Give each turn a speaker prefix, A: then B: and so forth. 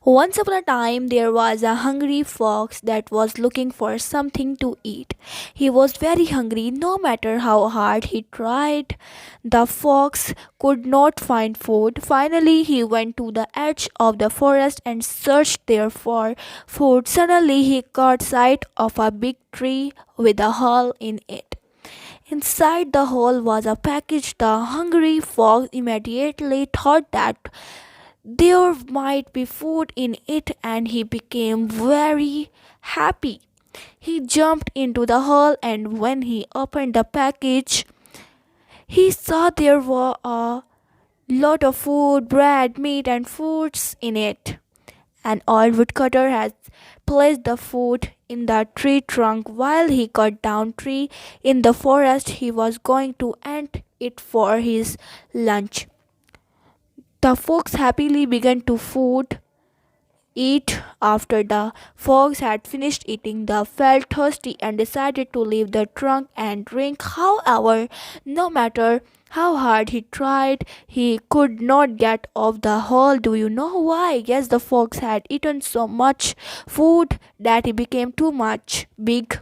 A: Once upon a time, there was a hungry fox that was looking for something to eat. He was very hungry, no matter how hard he tried. The fox could not find food. Finally, he went to the edge of the forest and searched there for food. Suddenly, he caught sight of a big tree with a hole in it. Inside the hole was a package. The hungry fox immediately thought that there might be food in it and he became very happy. He jumped into the hole and when he opened the package, he saw there were a lot of food, bread, meat, and fruits in it. An old woodcutter had placed the food in the tree trunk while he cut down tree in the forest. He was going to eat it for his lunch. The fox happily began to eat after the fox had finished eating. The felt thirsty and decided to leave the trunk and drink. However, no matter how hard he tried, he could not get off the hole. Do you know why? Yes, the fox had eaten so much food that he became too much big.